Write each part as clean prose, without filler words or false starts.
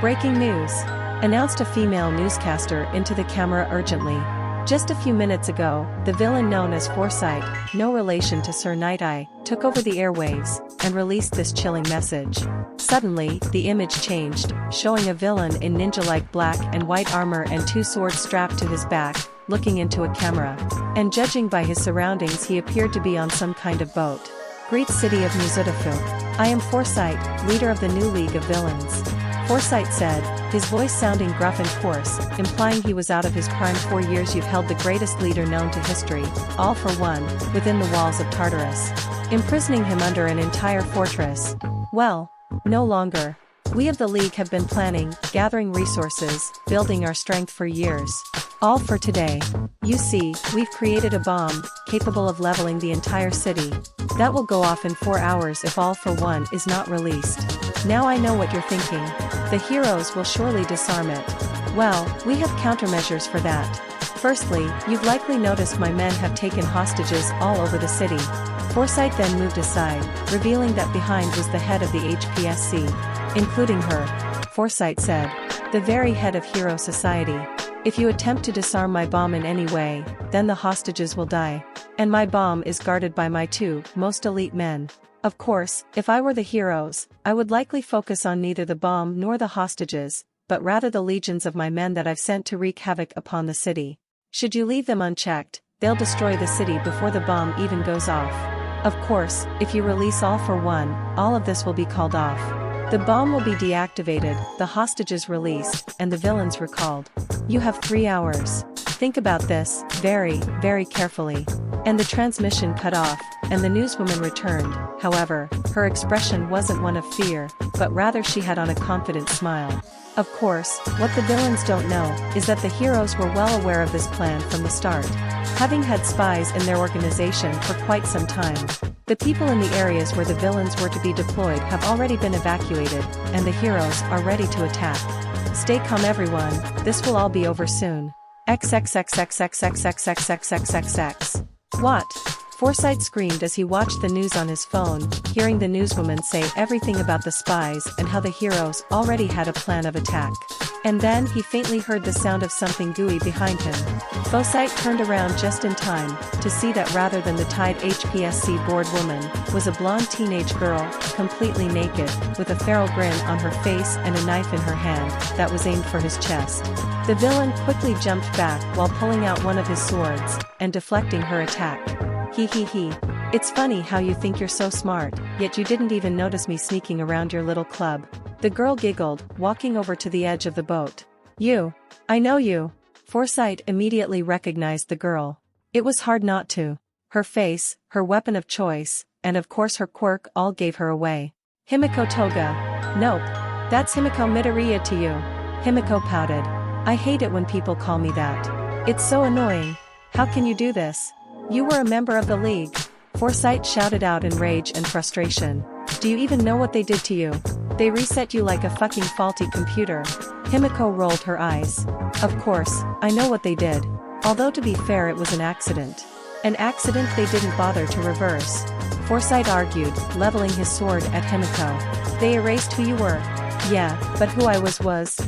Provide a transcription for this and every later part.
Breaking news! Announced a female newscaster into the camera urgently. Just a few minutes ago, the villain known as Foresight, no relation to Sir Night-Eye, took over the airwaves, and released this chilling message. Suddenly, the image changed, showing a villain in ninja-like black and white armor and two swords strapped to his back, looking into a camera. And judging by his surroundings, he appeared to be on some kind of boat. Great city of Muzutafu. I am Foresight, leader of the new League of Villains. Foresight said, his voice sounding gruff and coarse, implying he was out of his prime. 4 years you've held the greatest leader known to history, all for one, within the walls of Tartarus. Imprisoning him under an entire fortress. Well, no longer. We of the League have been planning, gathering resources, building our strength for years. All for today. You see, we've created a bomb, capable of leveling the entire city. That will go off in 4 hours if All for One is not released. Now I know what you're thinking. The heroes will surely disarm it. Well, we have countermeasures for that. Firstly, you've likely noticed my men have taken hostages all over the city. Foresight then moved aside, revealing that behind was the head of the HPSC. Including her. Foresight said. The very head of Hero Society. If you attempt to disarm my bomb in any way, then the hostages will die. And my bomb is guarded by my 2 most elite men. Of course, if I were the heroes, I would likely focus on neither the bomb nor the hostages, but rather the legions of my men that I've sent to wreak havoc upon the city. Should you leave them unchecked, they'll destroy the city before the bomb even goes off. Of course, if you release All for One, all of this will be called off. The bomb will be deactivated, the hostages released, and the villains recalled. You have 3 hours. Think about this, very, very carefully. And the transmission cut off, and the newswoman returned. However, her expression wasn't one of fear, but rather she had on a confident smile. Of course, what the villains don't know, is that the heroes were well aware of this plan from the start. Having had spies in their organization for quite some time. The people in the areas where the villains were to be deployed have already been evacuated, and the heroes are ready to attack. Stay calm everyone, this will all be over soon. XXXXXXXXXXXXX. What? Foresight screamed as he watched the news on his phone, hearing the newswoman say everything about the spies and how the heroes already had a plan of attack. And then he faintly heard the sound of something gooey behind him. Foresight turned around just in time, to see that rather than the tied HPSC board woman, was a blonde teenage girl, completely naked, with a feral grin on her face and a knife in her hand, that was aimed for his chest. The villain quickly jumped back while pulling out one of his swords, and deflecting her attack. He. It's funny how you think you're so smart, yet you didn't even notice me sneaking around your little club. The girl giggled, walking over to the edge of the boat. You. I know you. Foresight immediately recognized the girl. It was hard not to. Her face, her weapon of choice, and of course her quirk all gave her away. Himiko Toga. Nope. That's Himiko Midoriya to you. Himiko pouted. I hate it when people call me that. It's so annoying. How can you do this? You were a member of the League. Foresight shouted out in rage and frustration. Do you even know what they did to you? They reset you like a fucking faulty computer. Himiko rolled her eyes. Of course, I know what they did. Although to be fair it was an accident. An accident they didn't bother to reverse. Foresight argued, leveling his sword at Himiko. They erased who you were. Yeah, but who I was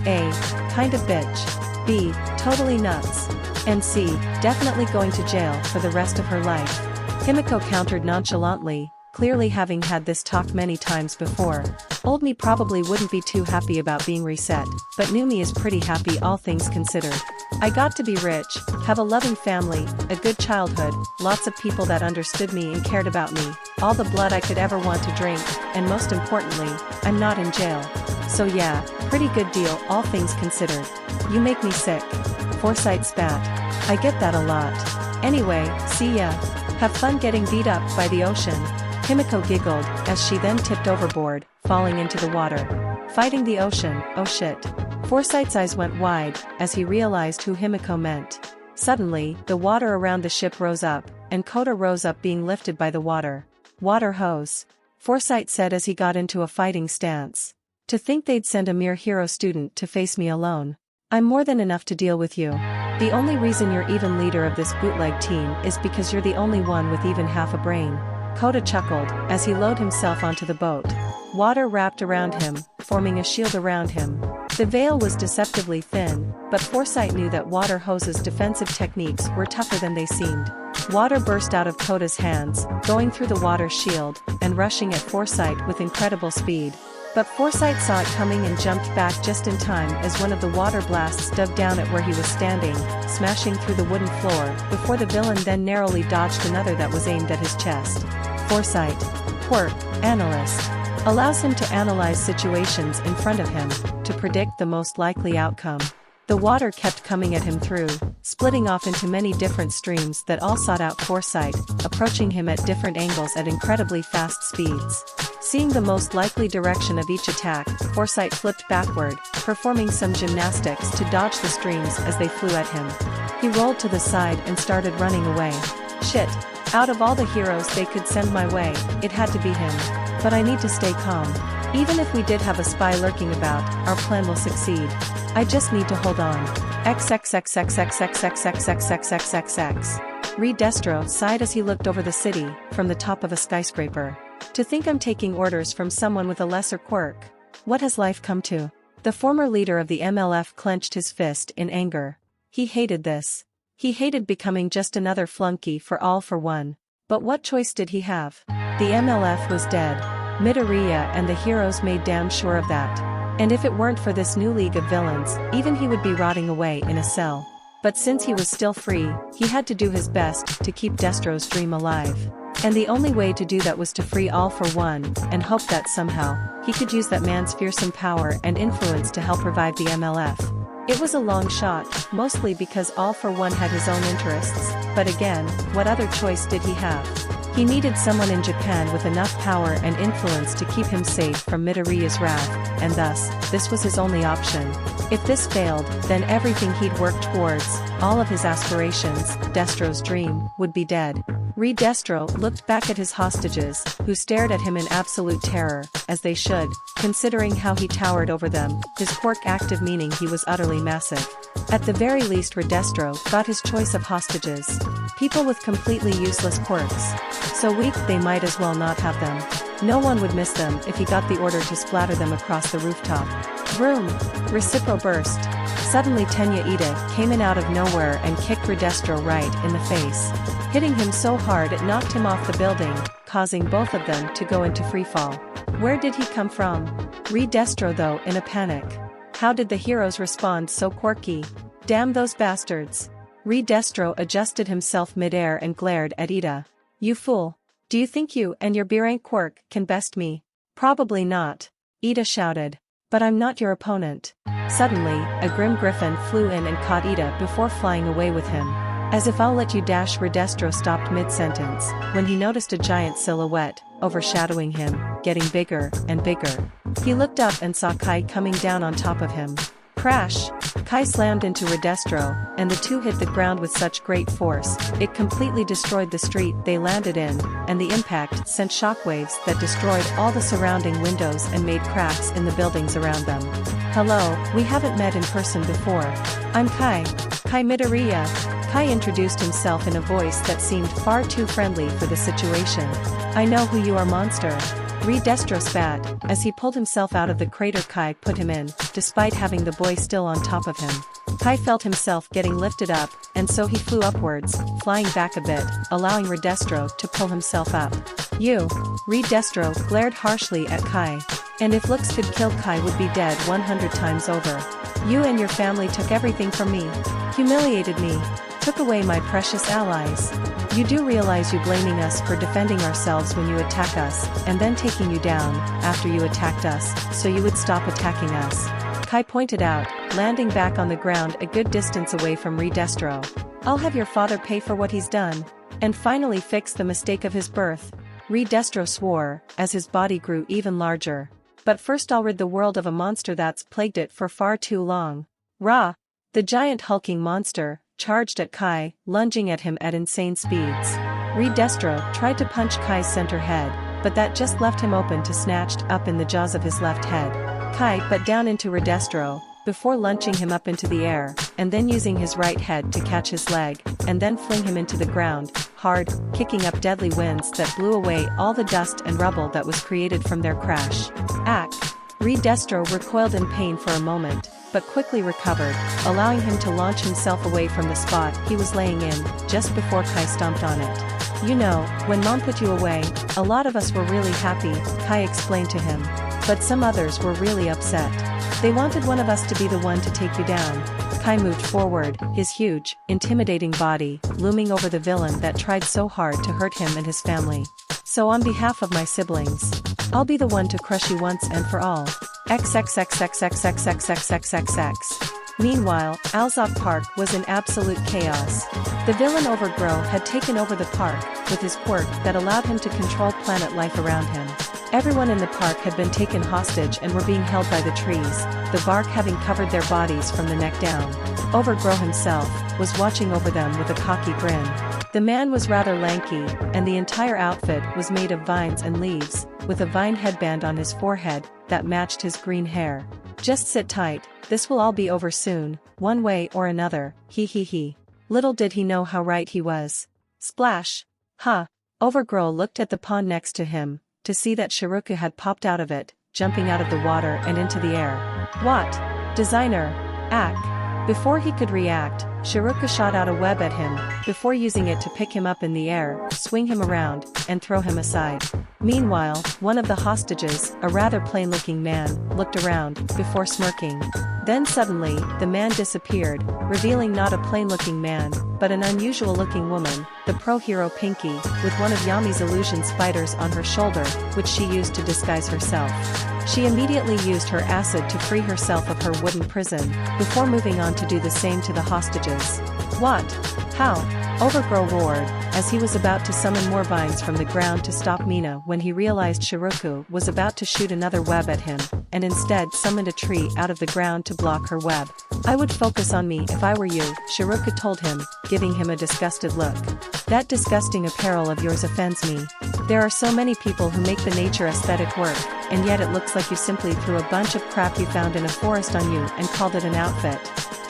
A. kind of bitch. B. totally nuts. And C. definitely going to jail for the rest of her life. Himiko countered nonchalantly, clearly having had this talk many times before. Old me probably wouldn't be too happy about being reset, but new me is pretty happy all things considered. I got to be rich, have a loving family, a good childhood, lots of people that understood me and cared about me, all the blood I could ever want to drink, and most importantly, I'm not in jail. So yeah, pretty good deal all things considered. You make me sick. Foresight spat. I get that a lot. Anyway, see ya. Have fun getting beat up by the ocean. Himiko giggled, as she then tipped overboard, falling into the water. Fighting the ocean, oh shit. Foresight's eyes went wide, as he realized who Himiko meant. Suddenly, the water around the ship rose up, and Kota rose up being lifted by the water. Water hose. Foresight said as he got into a fighting stance. To think they'd send a mere hero student to face me alone. I'm more than enough to deal with you. The only reason you're even leader of this bootleg team is because you're the only one with even half a brain. Kota chuckled, as he lowered himself onto the boat. Water wrapped around him, forming a shield around him. The veil was deceptively thin, but Forsyth knew that water hoses' defensive techniques were tougher than they seemed. Water burst out of Koda's hands, going through the water shield, and rushing at Forsyth with incredible speed. But Forsyth saw it coming and jumped back just in time as one of the water blasts dug down at where he was standing, smashing through the wooden floor, before the villain then narrowly dodged another that was aimed at his chest. Forsyth, quirk, analyst, allows him to analyze situations in front of him, to predict the most likely outcome. The water kept coming at him through, splitting off into many different streams that all sought out Forsyth, approaching him at different angles at incredibly fast speeds. Seeing the most likely direction of each attack, Forsyth flipped backward, performing some gymnastics to dodge the streams as they flew at him. He rolled to the side and started running away. Shit. Out of all the heroes they could send my way, it had to be him. But I need to stay calm. Even if we did have a spy lurking about, our plan will succeed. I just need to hold on. XXXXXXXXXXXXXX. Reed Destro sighed as he looked over the city, from the top of a skyscraper. To think I'm taking orders from someone with a lesser quirk. What has life come to? The former leader of the MLF clenched his fist in anger. He hated this. He hated becoming just another flunky for All for One. But what choice did he have? The MLF was dead. Midoriya and the heroes made damn sure of that. And if it weren't for this new league of villains, even he would be rotting away in a cell. But since he was still free, he had to do his best to keep Destro's dream alive. And the only way to do that was to free All for One, and hope that somehow, he could use that man's fearsome power and influence to help revive the MLF. It was a long shot, mostly because All for One had his own interests, but again, what other choice did he have? He needed someone in Japan with enough power and influence to keep him safe from Midoriya's wrath, and thus, this was his only option. If this failed, then everything he'd worked towards, all of his aspirations, Destro's dream, would be dead. Reed Destro looked back at his hostages, who stared at him in absolute terror, as they should, considering how he towered over them, his quirk active meaning he was utterly massive. At the very least Reed Destro got his choice of hostages. People with completely useless quirks. So weak they might as well not have them. No one would miss them if he got the order to splatter them across the rooftop. Vroom! Recipro burst. Suddenly Tenya Ida came in out of nowhere and kicked Reed Destro right in the face, hitting him so hard it knocked him off the building, causing both of them to go into freefall. Where did he come from? Reed Destro though in a panic. How did the heroes respond so quirky? Damn those bastards. Reed Destro adjusted himself midair and glared at Ida. You fool. Do you think you and your B-rank quirk can best me? Probably not. Ida shouted. But I'm not your opponent. Suddenly, a grim griffin flew in and caught Ida before flying away with him. As if I'll let you dash, Reed Destro stopped mid-sentence, when he noticed a giant silhouette, overshadowing him, getting bigger and bigger. He looked up and saw Kai coming down on top of him. Crash! Kai slammed into Reed Destro, and the two hit the ground with such great force, it completely destroyed the street they landed in, and the impact sent shockwaves that destroyed all the surrounding windows and made cracks in the buildings around them. Hello, we haven't met in person before. I'm Kai. Kai Midoriya. Kai introduced himself in a voice that seemed far too friendly for the situation. I know who you are, monster. Reed Destro spat, as he pulled himself out of the crater Kai put him in, despite having the boy still on top of him. Kai felt himself getting lifted up, and so he flew upwards, flying back a bit, allowing Reed Destro to pull himself up. You! Reed Destro glared harshly at Kai. And if looks could kill, Kai would be dead 100 times over. You and your family took everything from me. Humiliated me. Took away my precious allies. You do realize you blaming us for defending ourselves when you attack us, and then taking you down, after you attacked us, so you would stop attacking us. Kai pointed out, landing back on the ground a good distance away from Reed Destro. I'll have your father pay for what he's done, and finally fix the mistake of his birth. Reed Destro swore, as his body grew even larger. But first I'll rid the world of a monster that's plagued it for far too long. Rah! The giant hulking monster charged at Kai, lunging at him at insane speeds. Reed Destro tried to punch Kai's center head, but that just left him open to snatched up in the jaws of his left head. Kai but down into Reed Destro, before launching him up into the air, and then using his right head to catch his leg, and then fling him into the ground, hard, kicking up deadly winds that blew away all the dust and rubble that was created from their crash. Ack! Destro recoiled in pain for a moment, but quickly recovered, allowing him to launch himself away from the spot he was laying in, just before Kai stomped on it. You know, when Mom put you away, a lot of us were really happy, Kai explained to him. But some others were really upset. They wanted one of us to be the one to take you down. Kai moved forward, his huge, intimidating body looming over the villain that tried so hard to hurt him and his family. So on behalf of my siblings, I'll be the one to crush you once and for all. XXXXXXXXXXXX. Meanwhile, Alzop Park was in absolute chaos. The villain Overgrow had taken over the park, with his quirk that allowed him to control planet life around him. Everyone in the park had been taken hostage and were being held by the trees, the bark having covered their bodies from the neck down. Overgrow himself was watching over them with a cocky grin. The man was rather lanky, and the entire outfit was made of vines and leaves, with a vine headband on his forehead that matched his green hair. Just sit tight, this will all be over soon, one way or another, he. Little did he know how right he was. Splash! Huh! Overgrow looked at the pond next to him, to see that Shiruka had popped out of it, jumping out of the water and into the air. What? Designer! Ack! Before he could react, Shiruka shot out a web at him, before using it to pick him up in the air, swing him around, and throw him aside. Meanwhile, one of the hostages, a rather plain-looking man, looked around, before smirking. Then suddenly, the man disappeared, revealing not a plain-looking man, but an unusual-looking woman, the pro-hero Pinky, with one of Yami's illusion spiders on her shoulder, which she used to disguise herself. She immediately used her acid to free herself of her wooden prison, before moving on to do the same to the hostages. What? How? Overgrow roared, as he was about to summon more vines from the ground to stop Mina when he realized Shiruku was about to shoot another web at him, and instead summoned a tree out of the ground to block her web. I would focus on me if I were you, Shiruku told him, giving him a disgusted look. That disgusting apparel of yours offends me. There are so many people who make the nature aesthetic work, and yet it looks like you simply threw a bunch of crap you found in a forest on you and called it an outfit.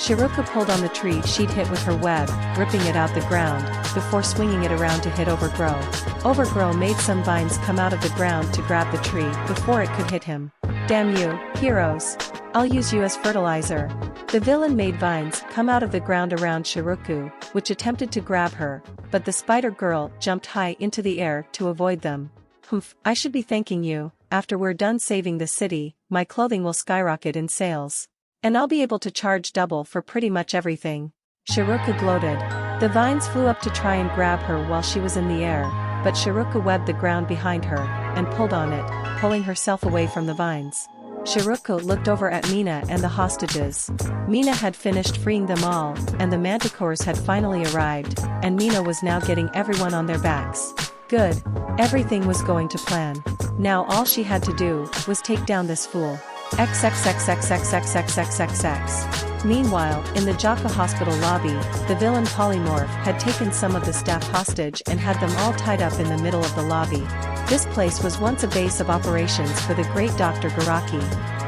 Shiruka pulled on the tree she'd hit with her web, ripping it out the ground, before swinging it around to hit Overgrow. Overgrow made some vines come out of the ground to grab the tree before it could hit him. Damn you, heroes! I'll use you as fertilizer. The villain made vines come out of the ground around Shiruku, which attempted to grab her, but the spider girl jumped high into the air to avoid them. Humph, I should be thanking you. After we're done saving the city, my clothing will skyrocket in sales. And I'll be able to charge double for pretty much everything. Shiruka gloated. The vines flew up to try and grab her while she was in the air, but Shiruka webbed the ground behind her, and pulled on it, pulling herself away from the vines. Shiruka looked over at Mina and the hostages. Mina had finished freeing them all, and the manticores had finally arrived, and Mina was now getting everyone on their backs. Good. Everything was going to plan. Now all she had to do was take down this fool. XXXXXXXXXXX. Meanwhile, in the Jaka hospital lobby, the villain Polymorph had taken some of the staff hostage and had them all tied up in the middle of the lobby. This place was once a base of operations for the great Dr. Garaki,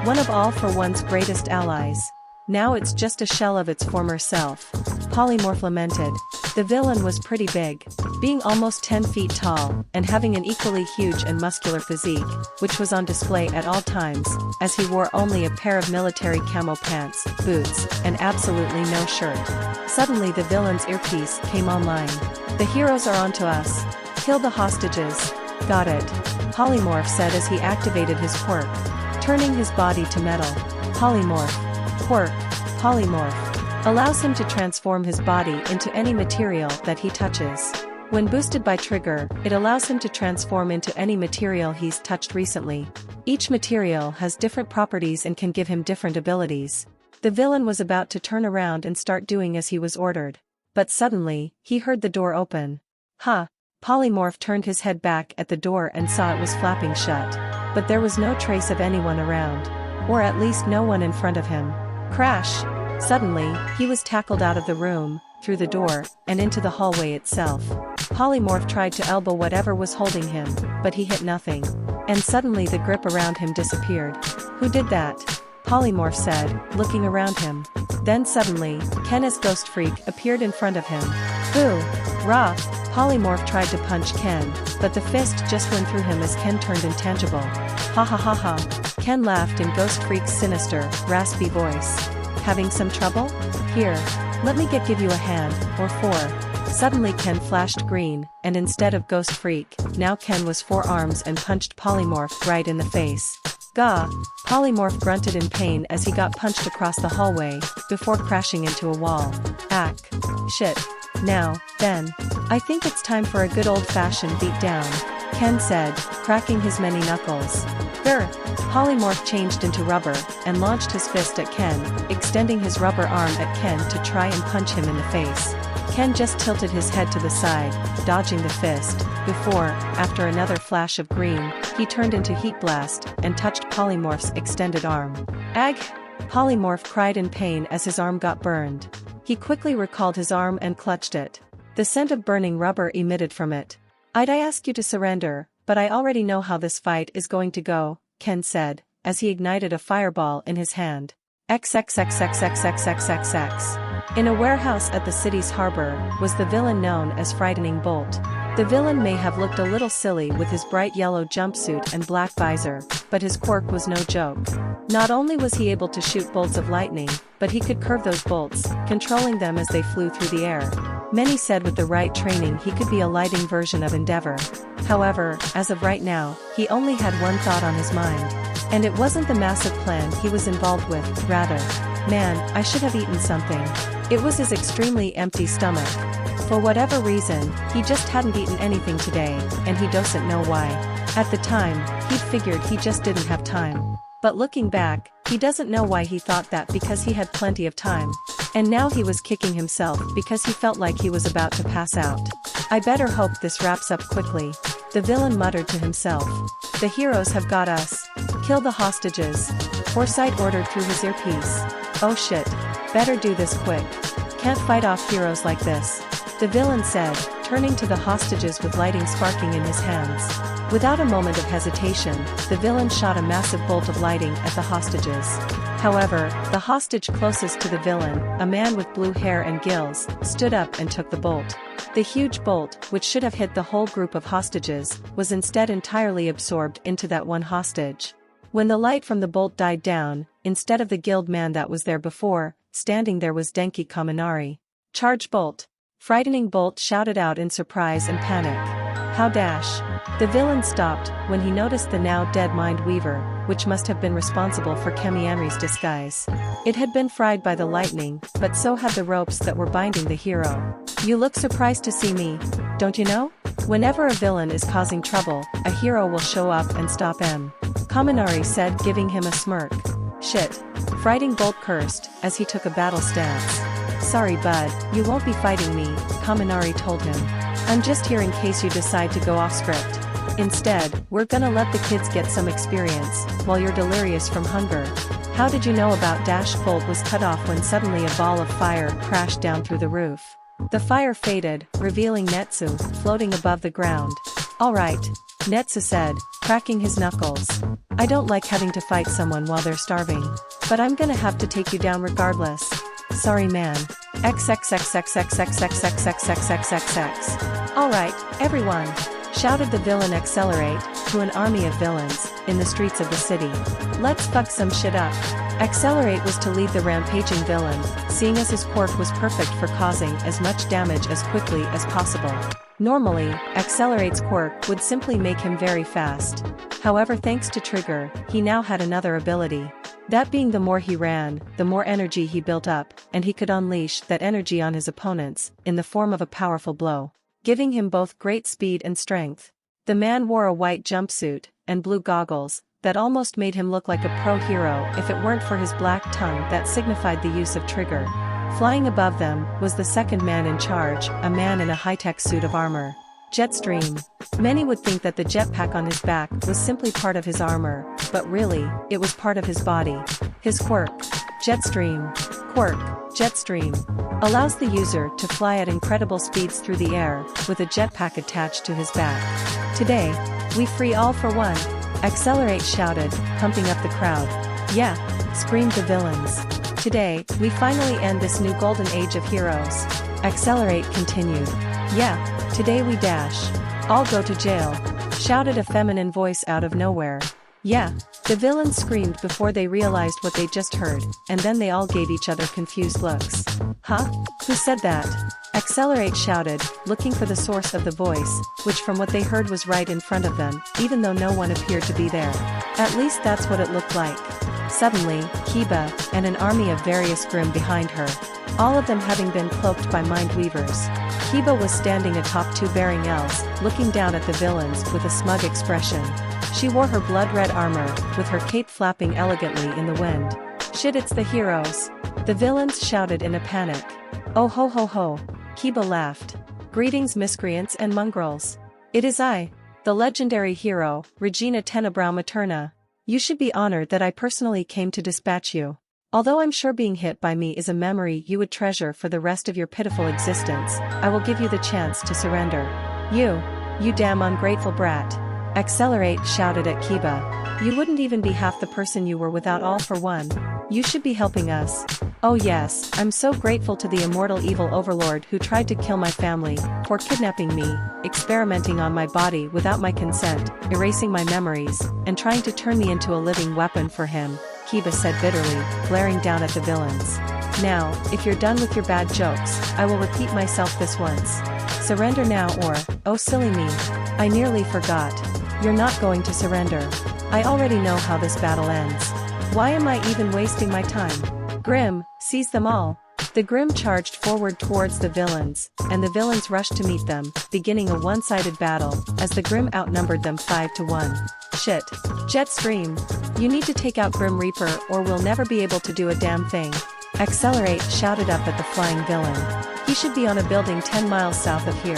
one of All for One's greatest allies. Now it's just a shell of its former self. Polymorph lamented. The villain was pretty big, being almost 10 feet tall, and having an equally huge and muscular physique, which was on display at all times, as he wore only a pair of military camo pants, boots, and absolutely no shirt. Suddenly the villain's earpiece came online. The heroes are onto us. Kill the hostages. Got it. Polymorph said as he activated his quirk, turning his body to metal. Polymorph. Quirk. Polymorph. Allows him to transform his body into any material that he touches. When boosted by Trigger, it allows him to transform into any material he's touched recently. Each material has different properties and can give him different abilities. The villain was about to turn around and start doing as he was ordered. But suddenly, he heard the door open. Huh. Polymorph turned his head back at the door and saw it was flapping shut. But there was no trace of anyone around. Or at least no one in front of him. Crash! Suddenly, he was tackled out of the room, through the door, and into the hallway itself. Polymorph tried to elbow whatever was holding him, but he hit nothing. And suddenly the grip around him disappeared. Who did that? Polymorph said, looking around him. Then suddenly, Ken as Ghost Freak appeared in front of him. Boo! Rah! Polymorph tried to punch Ken, but the fist just went through him as Ken turned intangible. Ha ha ha ha. Ken laughed in Ghost Freak's sinister, raspy voice. Having some trouble? Here. Let me give you a hand, or four. Suddenly Ken flashed green, and instead of Ghost Freak, now Ken was 4 arms and punched Polymorph right in the face. Gah! Polymorph grunted in pain as he got punched across the hallway, before crashing into a wall. Ack. Shit. Now, then. I think it's time for a good old-fashioned beatdown, Ken said, cracking his many knuckles. Grr! Polymorph changed into rubber, and launched his fist at Ken, extending his rubber arm at Ken to try and punch him in the face. Ken just tilted his head to the side, dodging the fist, before, after another flash of green, he turned into Heat Blast, and touched Polymorph's extended arm. Ag! Polymorph cried in pain as his arm got burned. He quickly recalled his arm and clutched it. The scent of burning rubber emitted from it. I'd ask you to surrender, but I already know how this fight is going to go, Ken said, as he ignited a fireball in his hand. XXXXXXXXX. In a warehouse at the city's harbor, was the villain known as Frightening Bolt. The villain may have looked a little silly with his bright yellow jumpsuit and black visor, but his quirk was no joke. Not only was he able to shoot bolts of lightning, but he could curve those bolts, controlling them as they flew through the air. Many said with the right training he could be a lighting version of Endeavor. However, as of right now, he only had one thought on his mind. And it wasn't the massive plan he was involved with, rather. Man, I should have eaten something. It was his extremely empty stomach. For whatever reason, he just hadn't eaten anything today, and he doesn't know why. At the time, he'd figured he just didn't have time. But looking back, he doesn't know why he thought that because he had plenty of time. And now he was kicking himself because he felt like he was about to pass out. I better hope this wraps up quickly, the villain muttered to himself. The heroes have got us. Kill the hostages. Forsyth ordered through his earpiece. Oh shit. Better do this quick. Can't fight off heroes like this, the villain said, turning to the hostages with lighting sparking in his hands. Without a moment of hesitation, the villain shot a massive bolt of lighting at the hostages. However, the hostage closest to the villain, a man with blue hair and gills, stood up and took the bolt. The huge bolt, which should have hit the whole group of hostages, was instead entirely absorbed into that one hostage. When the light from the bolt died down, instead of the guild man that was there before, standing there was Denki Kaminari. Charge bolt! Frightening Bolt shouted out in surprise and panic. How dash! The villain stopped when he noticed the now dead Mind Weaver, which must have been responsible for Kamianri's disguise. It had been fried by the lightning, but so had the ropes that were binding the hero. You look surprised to see me, don't you know? Whenever a villain is causing trouble, a hero will show up and stop him. Kaminari said, giving him a smirk. Shit. Frightening Bolt cursed, as he took a battle stance. Sorry bud, you won't be fighting me, Kaminari told him. I'm just here in case you decide to go off script. Instead, we're gonna let the kids get some experience, while you're delirious from hunger. How did you know about Dash? Bolt was cut off when suddenly a ball of fire crashed down through the roof. The fire faded, revealing Netsu, floating above the ground. Alright, Netsu said, cracking his knuckles. I don't like having to fight someone while they're starving. But I'm gonna have to take you down regardless. Sorry man. XXXXXXXXXXXXXX. Alright, everyone! Shouted the villain Accelerate, to an army of villains, in the streets of the city. Let's fuck some shit up. Accelerate was to lead the rampaging villain, seeing as his quirk was perfect for causing as much damage as quickly as possible. Normally, Accelerate's quirk would simply make him very fast. However, thanks to Trigger, he now had another ability. That being the more he ran, the more energy he built up, and he could unleash that energy on his opponents, in the form of a powerful blow, giving him both great speed and strength. The man wore a white jumpsuit, and blue goggles, that almost made him look like a pro hero if it weren't for his black tongue that signified the use of Trigger. Flying above them, was the second man in charge, a man in a high-tech suit of armor. Jetstream. Many would think that the jetpack on his back was simply part of his armor, but really, it was part of his body. His quirk. Jetstream. Quirk. Jetstream. Allows the user to fly at incredible speeds through the air, with a jetpack attached to his back. Today, we free all for one. Accelerate shouted, pumping up the crowd. Yeah, screamed the villains. Today, we finally end this new golden age of heroes. Accelerate continued. Yeah, today we dash. All go to jail. Shouted a feminine voice out of nowhere. Yeah, the villains screamed before they realized what they just heard, and then they all gave each other confused looks. Huh? Who said that? Accelerate shouted, looking for the source of the voice, which from what they heard was right in front of them, even though no one appeared to be there. At least that's what it looked like. Suddenly, Kiba, and an army of various Grimm behind her. All of them having been cloaked by mind weavers. Kiba was standing atop two bearing elves, looking down at the villains with a smug expression. She wore her blood-red armor, with her cape flapping elegantly in the wind. Shit, it's the heroes! The villains shouted in a panic. Oh ho ho ho! Kiba laughed. Greetings miscreants and mongrels. It is I, the legendary hero, Regina Tenebrow Materna. You should be honored that I personally came to dispatch you. Although I'm sure being hit by me is a memory you would treasure for the rest of your pitiful existence, I will give you the chance to surrender. You damn ungrateful brat. Accelerate shouted at Kiba. You wouldn't even be half the person you were without All for One. You should be helping us. Oh yes, I'm so grateful to the immortal evil overlord who tried to kill my family, for kidnapping me, experimenting on my body without my consent, erasing my memories, and trying to turn me into a living weapon for him, Kiba said bitterly, glaring down at the villains. Now, if you're done with your bad jokes, I will repeat myself this once. Surrender now or, oh silly me. I nearly forgot. You're not going to surrender. I already know how this battle ends. Why am I even wasting my time? Grimm, seize them all. The Grimm charged forward towards the villains, and the villains rushed to meet them, beginning a one-sided battle, as the Grimm outnumbered them 5-1. Shit. Jet screamed. You need to take out Grim Reaper or we'll never be able to do a damn thing. Accelerate shouted up at the flying villain. He should be on a building 10 miles south of here.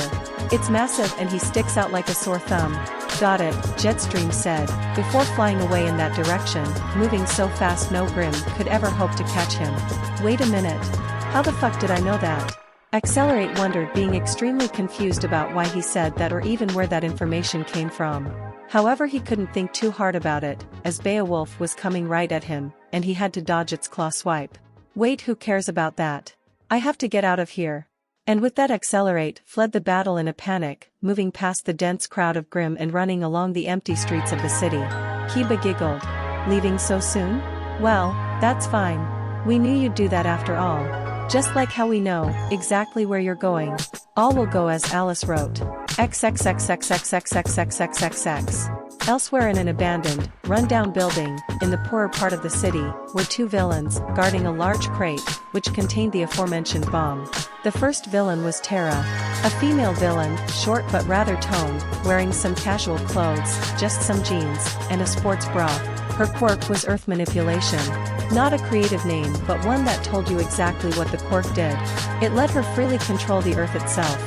It's massive and he sticks out like a sore thumb. Got it, Jetstream said, before flying away in that direction, moving so fast no Grimm could ever hope to catch him. Wait a minute. How the fuck did I know that? Accelerate wondered, being extremely confused about why he said that or even where that information came from. However, he couldn't think too hard about it, as Beowulf was coming right at him, and he had to dodge its claw swipe. Wait, who cares about that? I have to get out of here. And with that, Accelerate fled the battle in a panic, moving past the dense crowd of Grimm and running along the empty streets of the city. Kiba giggled. Leaving so soon? Well, that's fine. We knew you'd do that after all. Just like how we know exactly where you're going. All will go as Alice wrote. XXXXXXXXXXX. Elsewhere in an abandoned, run-down building, in the poorer part of the city, were two villains, guarding a large crate, which contained the aforementioned bomb. The first villain was Tara, a female villain, short but rather toned, wearing some casual clothes, just some jeans, and a sports bra. Her quirk was earth manipulation. Not a creative name, but one that told you exactly what the quirk did. It let her freely control the earth itself.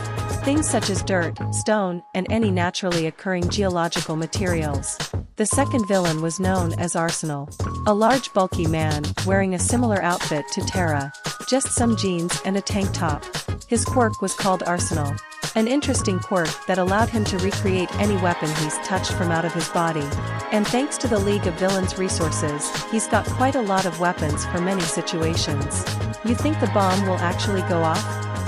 Things such as dirt, stone, and any naturally occurring geological materials. The second villain was known as Arsenal. A large bulky man, wearing a similar outfit to Tara. Just some jeans and a tank top. His quirk was called Arsenal. An interesting quirk that allowed him to recreate any weapon he's touched from out of his body. And thanks to the League of Villains resources, he's got quite a lot of weapons for many situations. You think the bomb will actually go off?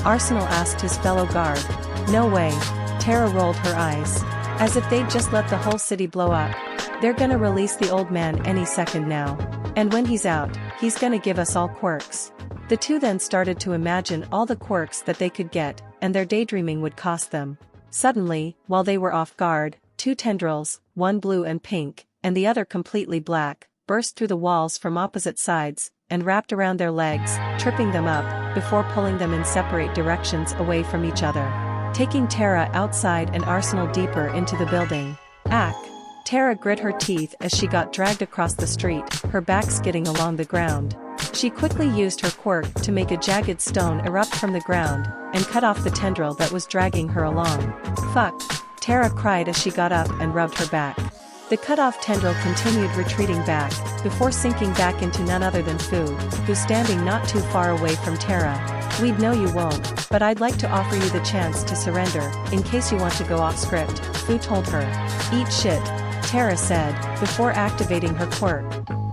Arsenal asked his fellow guard. No way. Tara rolled her eyes. As if they'd just let the whole city blow up. They're gonna release the old man any second now. And when he's out, he's gonna give us all quirks. The two then started to imagine all the quirks that they could get, and their daydreaming would cost them. Suddenly, while they were off guard, two tendrils, one blue and pink, and the other completely black, burst through the walls from opposite sides, and wrapped around their legs, tripping them up, before pulling them in separate directions away from each other. Taking Tara outside and Arsenal deeper into the building. Ack! Tara grit her teeth as she got dragged across the street, her back skidding along the ground. She quickly used her quirk to make a jagged stone erupt from the ground, and cut off the tendril that was dragging her along. Fuck! Tara cried as she got up and rubbed her back. The cut-off tendril continued retreating back, before sinking back into none other than Fu, who's standing not too far away from Tara. We'd know you won't, but I'd like to offer you the chance to surrender, in case you want to go off script, Fu told her. Eat shit, Tara said, before activating her quirk.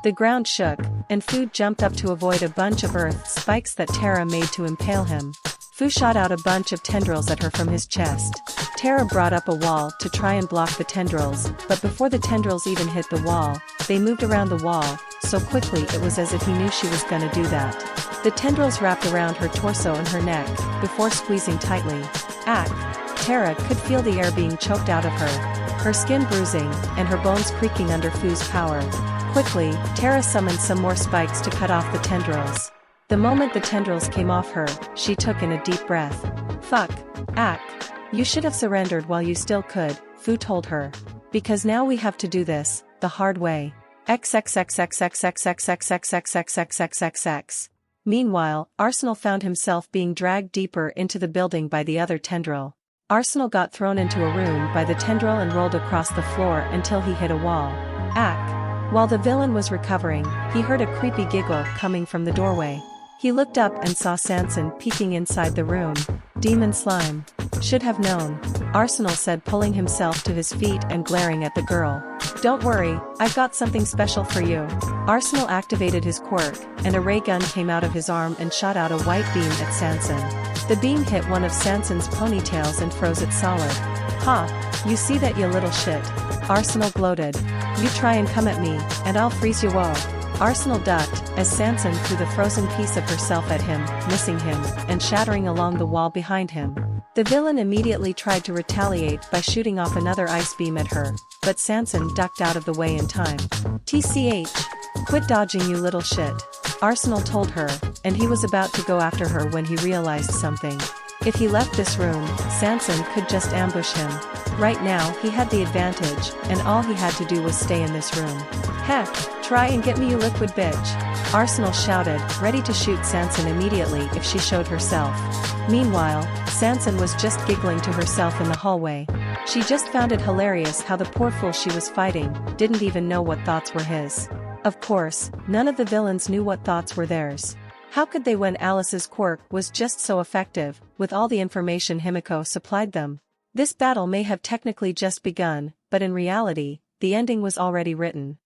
The ground shook, and Fu jumped up to avoid a bunch of earth spikes that Tara made to impale him. Fu shot out a bunch of tendrils at her from his chest. Tara brought up a wall to try and block the tendrils, but before the tendrils even hit the wall, they moved around the wall, so quickly it was as if he knew she was gonna do that. The tendrils wrapped around her torso and her neck, before squeezing tightly. Ack! Tara could feel the air being choked out of her skin bruising, and her bones creaking under Fu's power. Quickly, Tara summoned some more spikes to cut off the tendrils. The moment the tendrils came off her, she took in a deep breath. Fuck. Ack. You should have surrendered while you still could, Fu told her. Because now we have to do this, the hard way. XXXXXXXXXXXXXXXXXX. Meanwhile, Arsenal found himself being dragged deeper into the building by the other tendril. Arsenal got thrown into a room by the tendril and rolled across the floor until he hit a wall. Ack. While the villain was recovering, he heard a creepy giggle coming from the doorway. He looked up and saw Sanson peeking inside the room. Demon slime. Should have known, Arsenal said, pulling himself to his feet and glaring at the girl. Don't worry, I've got something special for you. Arsenal activated his quirk, and a ray gun came out of his arm and shot out a white beam at Sanson. The beam hit one of Sanson's ponytails and froze it solid. Ha, you see that, you little shit? Arsenal gloated. You try and come at me, and I'll freeze you all. Arsenal ducked, as Sanson threw the frozen piece of herself at him, missing him, and shattering along the wall behind him. The villain immediately tried to retaliate by shooting off another ice beam at her, but Sanson ducked out of the way in time. TCH. Quit dodging, you little shit. Arsenal told her, and he was about to go after her when he realized something. If he left this room, Sanson could just ambush him. Right now he had the advantage, and all he had to do was stay in this room. Heck, try and get me, you liquid bitch. Arsenal shouted, ready to shoot Sanson immediately if she showed herself. Meanwhile, Sanson was just giggling to herself in the hallway. She just found it hilarious how the poor fool she was fighting didn't even know what thoughts were his. Of course, none of the villains knew what thoughts were theirs. How could they when Alice's quirk was just so effective, with all the information Himiko supplied them? This battle may have technically just begun, but in reality, the ending was already written.